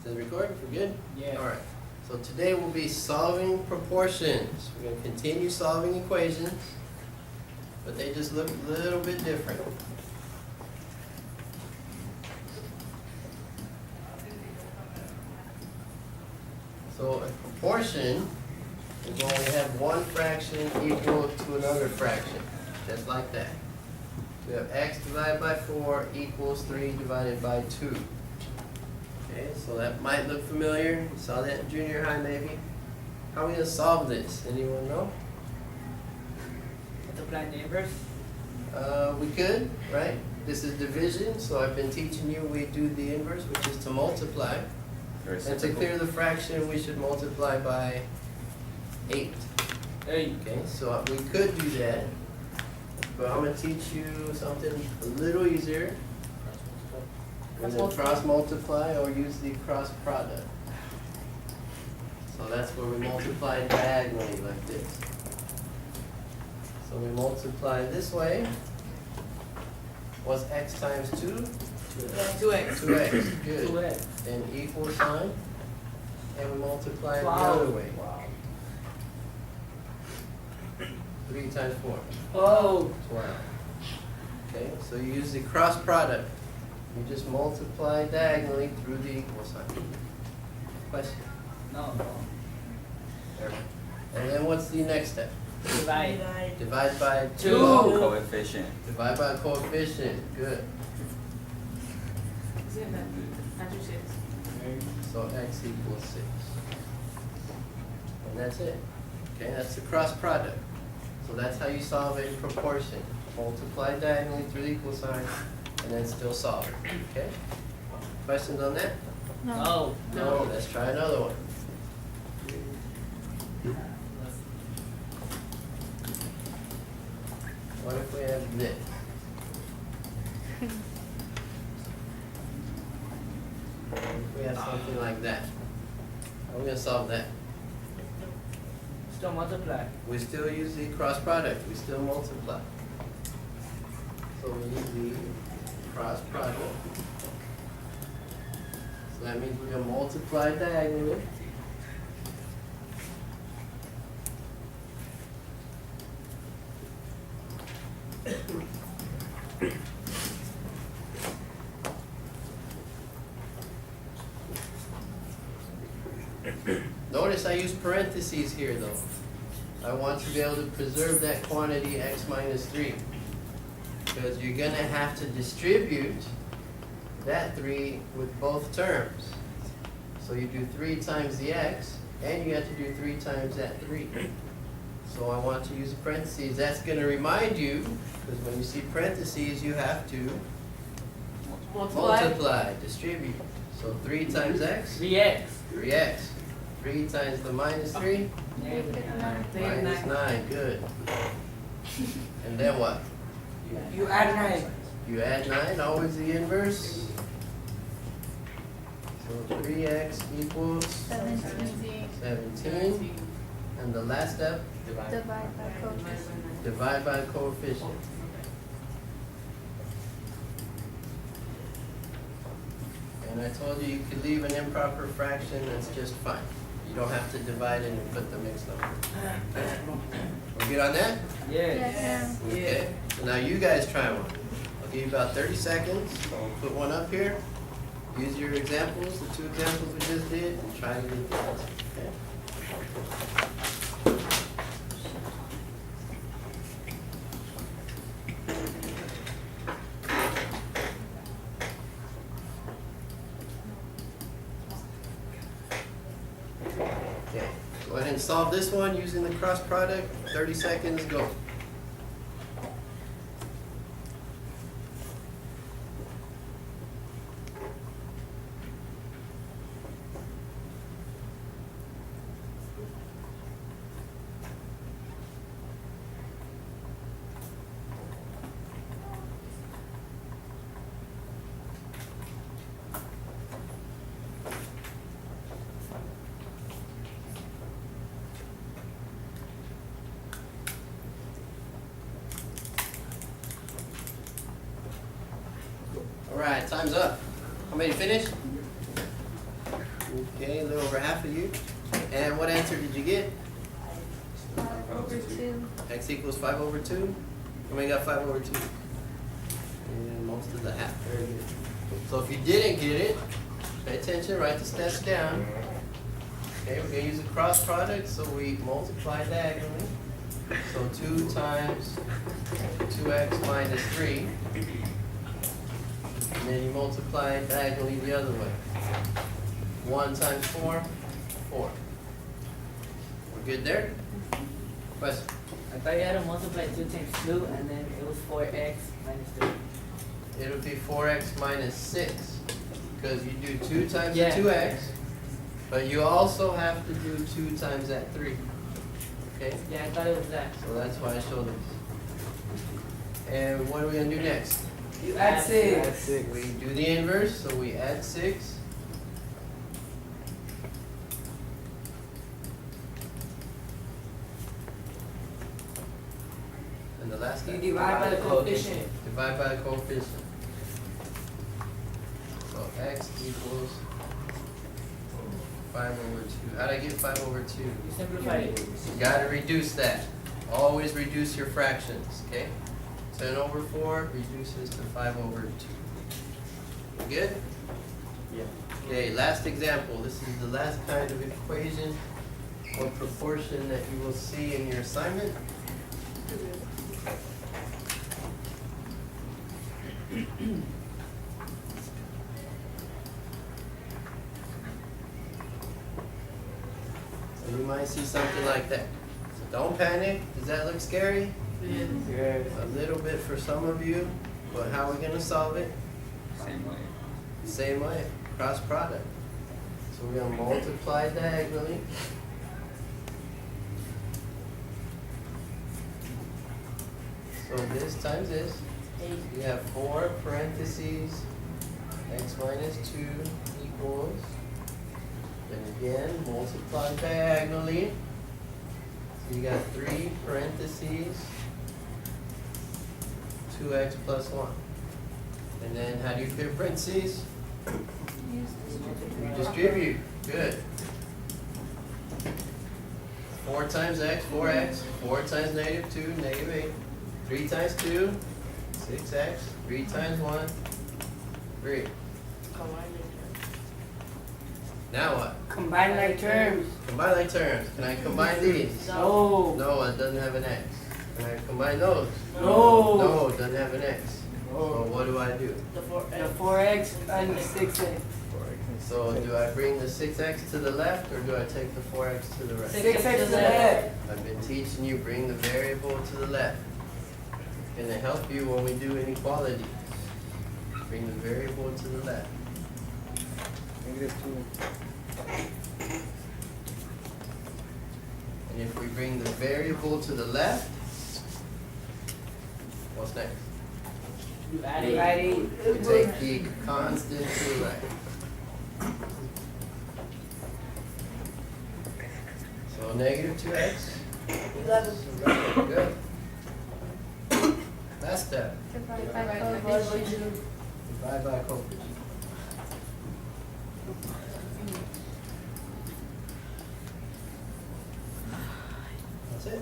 Is it recording? We're good? Yeah. Alright. So today we'll be solving proportions. We're going to continue solving equations, but they just look a little bit different. So a proportion is when we have one fraction equal to another fraction, just like that. We have x divided by 4 equals 3 divided by 2. Okay, so that might look familiar. You saw that in junior high maybe. How are we going to solve this? Anyone know? Multiply the inverse. We could, right? This is division, so I've been teaching you we do the inverse, which is to multiply. And to clear the fraction, we should multiply by 8. Hey. Okay, so we could do that, but I'm going to teach you something a little easier. We're going to cross multiply or use the cross product. So that's where we multiply diagonally like this. So we multiply this way. What's x times 2? 2x. 2x, good. 2x. Then equal sign, and we multiply it the Wow. other way. Wow. 3 times 4, Oh. 12. Okay, so you use the cross product. You just multiply diagonally through the equal sign. Question? No. There. And then what's the next step? Divide. Divide by 2. Two. Coefficient. Divide by coefficient. Good. So x equals 6. And that's it. Okay, that's the cross product. So that's how you solve a proportion. Multiply diagonally through the equal sign, and then still solve it. Okay? Questions on that? No. No. Let's try another one. What if we have this? What if we have something like that? How are we going to solve that? Still multiply. We still use the cross product. We still multiply. So we use the cross product. So that means we're going to multiply diagonally. Notice I use parentheses here though. I want to be able to preserve that quantity x minus 3. Because you're going to have to distribute that 3 with both terms. So you do 3 times the x, and you have to do 3 times that 3. So I want to use parentheses. That's going to remind you, because when you see parentheses, you have to multiply, distribute. So 3 times x, 3x. 3x. 3 times the minus 3, minus 9, good. And then what? You add 9. You add 9, always the inverse. So 3x equals 17. And the last step, Divide by coefficient. divide by coefficient. And I told you you could leave an improper fraction, that's just fine. You don't have to divide it and put the mixed number. We good on that? Yes. Okay. So now you guys try one. I'll give you about 30 seconds. I'll put one up here. Use your examples, the 2 examples we just did, and try to get the answer. Okay? Okay. Go ahead and solve this one using the cross product. 30 seconds, go. All right, time's up. How many finished? Okay, a little over half of you. And what answer did you get? 5/2. X equals 5/2. And we got 5/2. And most of the half. Very good. So if you didn't get it, pay attention, write the steps down. Okay, we're going to use a cross product, so we multiply diagonally. So 2 times 2x minus 3. And then you multiply diagonally the other way. 1 times 4, 4. We're good there? Question? I thought you had to multiply 2 times 2 and then it was 4x minus 3. It would be 4x minus 6. Because you do 2 times Yeah. 2x, but you also have to do 2 times that 3. Okay? Yeah, I thought it was that. So that's why I showed this. And what are we going to do next? You add six. We do the inverse, so we add 6. And the last You step? divide by the coefficient. Divide by the coefficient. So x equals 5/2. How do I get 5/2? You simplified it. You gotta reduce that. Always reduce your fractions, okay? 10/4 reduces to 5/2. You good? Yeah. Okay, last example. This is the last kind of equation or proportion that you will see in your assignment. So you might see something like that. So don't panic. Does that look scary? Yes. A little bit for some of you, but how are we gonna solve it? Same way. Same way, cross product. So we're gonna multiply diagonally. So this times this, you have 4 parentheses, x minus 2 equals, then again, multiply diagonally. So you got 3 parentheses, 2x plus 1. And then how do you fit parentheses? You distribute. Good. 4 times x, 4x. 4 times -2, -8. 3 times 2, 6x. 3 times 1, 3. Now what? Combine like terms. Combine like terms. Can I combine these? No. No, it doesn't have an x. Can I combine those? No. No, it doesn't have an x. So what do I do? The 4x. The 4x and the 6x. So do I bring the 6x to the left or do I take the 4x to the right? 6x to the left. I've been teaching you bring the variable to the left. It's gonna help you when we do inequality. Bring the variable to the left. And if we bring the variable to the left, what's next? You add You it. add it. We take the constant to the right. So -2x. Good. Last step. Divide by coefficient. Divide by coefficient. That's it.